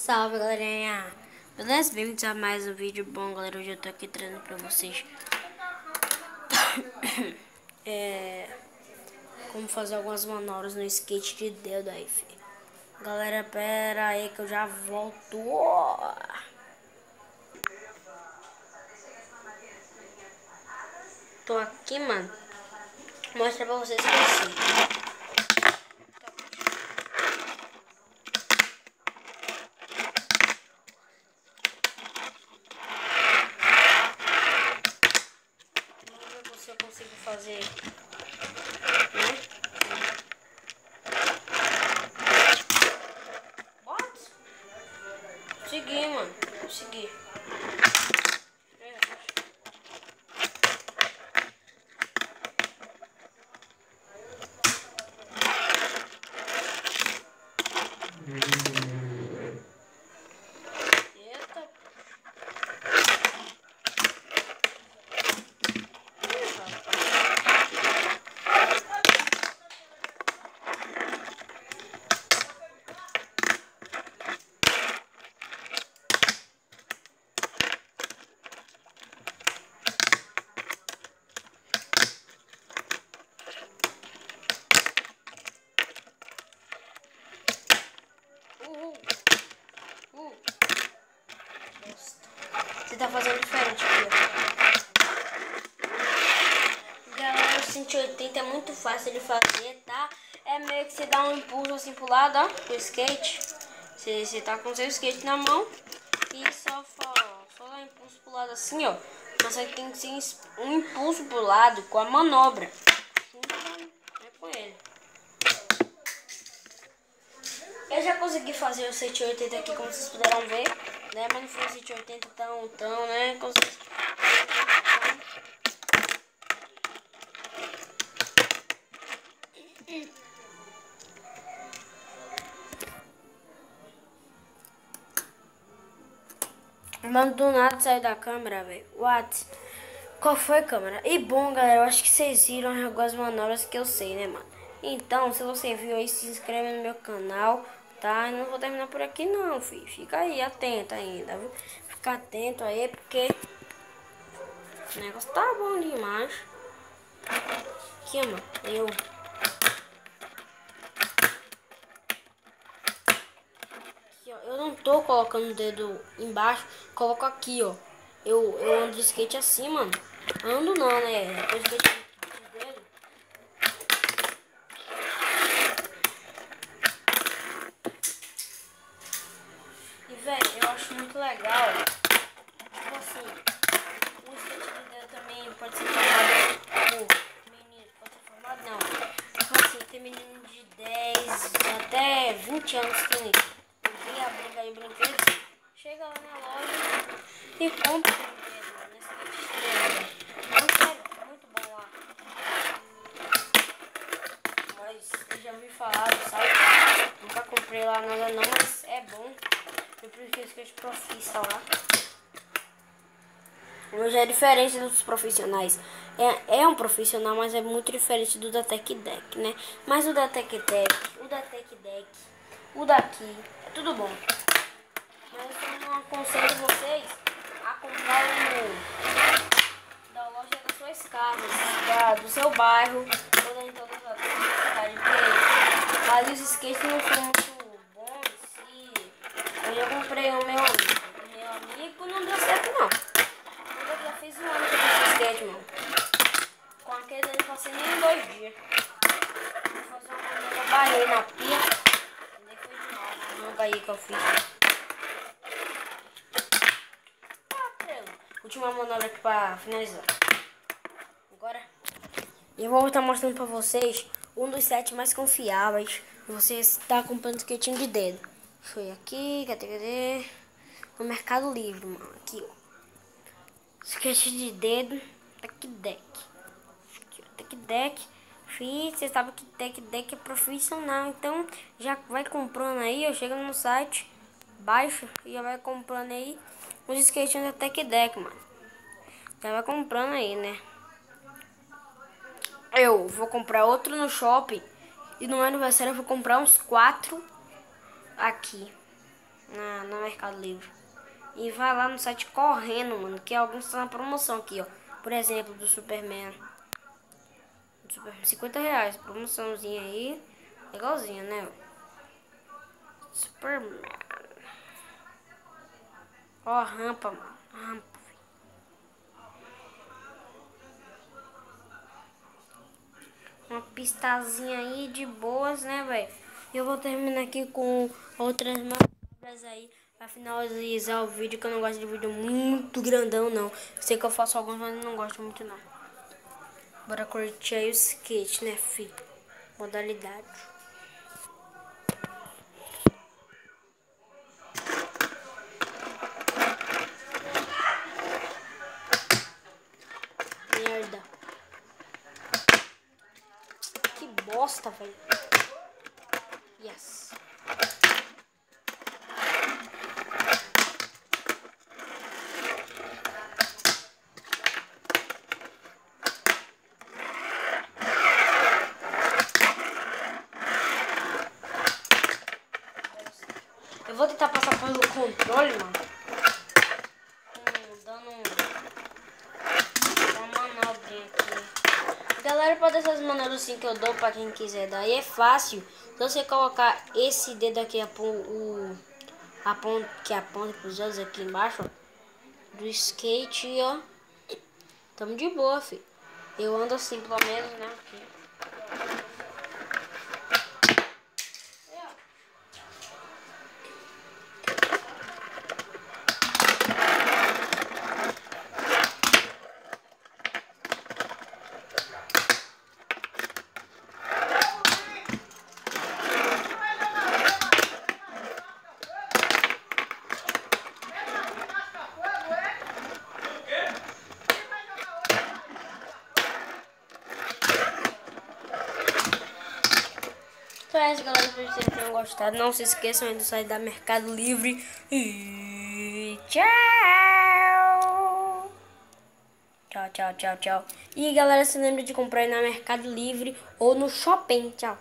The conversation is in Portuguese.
Salve, galerinha! Beleza? Bem-vindos a mais um vídeo bom, galera. Hoje eu tô aqui trazendo pra vocês como fazer algumas manobras no skate de dedo aí, filho. Galera, pera aí que eu já volto. Tô aqui, mano. Vou mostrar pra vocês o que eu sei. Se eu consigo fazer, né? What? Consegui, mano. Consegui. Eita. Você tá fazendo diferente aqui, ó. Galera, o 180 é muito fácil de fazer, tá? É meio que você dá um impulso assim pro lado, ó, com o skate. Você tá com o seu skate na mão e só dá um impulso pro lado assim, ó. Mas só que tem que ser um impulso pro lado com a manobra. É com ele. Eu já consegui fazer o 180 aqui, como vocês puderam ver, né? Mas não foi 180 tão, né? Mano, do nada saiu da câmera, velho. What? Qual foi, câmera? E bom, galera, eu acho que vocês viram algumas manobras que eu sei, né, mano? Então, se você viu aí, se inscreve no meu canal, tá? Eu não vou terminar por aqui não, filho. Fica aí, atento ainda, viu? Fica atento aí, porque o negócio tá bom demais. Aqui, mano, eu não tô colocando o dedo embaixo, coloco aqui, ó. Eu ando de skate assim, mano. Ando não, né? Eu skate de dedo. E, velho, eu acho muito legal. Tipo assim, o skate de dedo também pode ser formado por menino. Pode ser formado, não. Tipo assim, tem menino de 10 até 20 anos que vem abrir aí brinquedos. Chega lá na loja e compra o brinquedo, mano. Skate estrela. Não sério, muito bom lá. Mas eu já ouvi falar do site. Nunca comprei lá nada não, mas é bom. Eu prefiro skate profissional lá. Mas é diferente dos profissionais. É um profissional, mas é muito diferente do da Tech Deck, né? Mas o da Tech Deck, o daqui, é tudo bom. Mas eu não aconselho vocês a comprar o da loja das suas casas, do seu bairro, ou em todas as cidades. Porque ali os skates não são muito bons. Eu já comprei o meu amigo, não deu certo não. Eu já fiz um ano com esse skate, mano. Com aquele eu não passei nem 2 dias. Vou fazer uma maneira, eu barrei na pia. E foi de novo. Nunca aí que eu fiz. Última manobra aqui pra finalizar. Agora eu vou estar mostrando pra vocês um dos sites mais confiáveis. Você está comprando skatinho de dedo. Foi aqui, cadê? No Mercado Livre, mano. Aqui, ó. Skate de dedo, Tech Deck. Aqui, ó, Tech Deck. Fih, você sabe que Tech Deck é profissional. Então já vai comprando aí, ó. Chega no site, baixa e já vai comprando aí os skatinhos da Tech Deck, mano. Já vai comprando aí, né? Eu vou comprar outro no shopping. E no meu aniversário eu vou comprar uns 4 aqui. no Mercado Livre. E vai lá no site correndo, mano, que alguns estão na promoção aqui, ó. Por exemplo, do Superman. R$50, promoçãozinha aí. Legalzinha, né? Superman. Ó, a rampa, mano. Rampa. Uma pistazinha aí de boas, né, velho? E eu vou terminar aqui com outras manobras aí pra finalizar o vídeo, que eu não gosto de vídeo muito grandão, não. Sei que eu faço alguns, mas não gosto muito, não. Bora curtir aí o skate, né, fi? Modalidade. Merda. Que bosta, velho. Yes. Eu vou tentar passar pelo controle, mano. Dando uma manobrinha aqui. Galera, pode essas manobras assim que eu dou pra quem quiser dar. E é fácil. Se você colocar esse dedo aqui, a ponta pros olhos aqui embaixo, ó, do skate, ó. Tamo de boa, filho. Eu ando assim, pelo menos, né? Aqui. Então é isso, galera. Espero que vocês tenham gostado. Não se esqueçam aí do site da Mercado Livre. E tchau! Tchau, tchau, tchau, tchau. E galera, se lembre de comprar aí na Mercado Livre ou no Shopping. Tchau.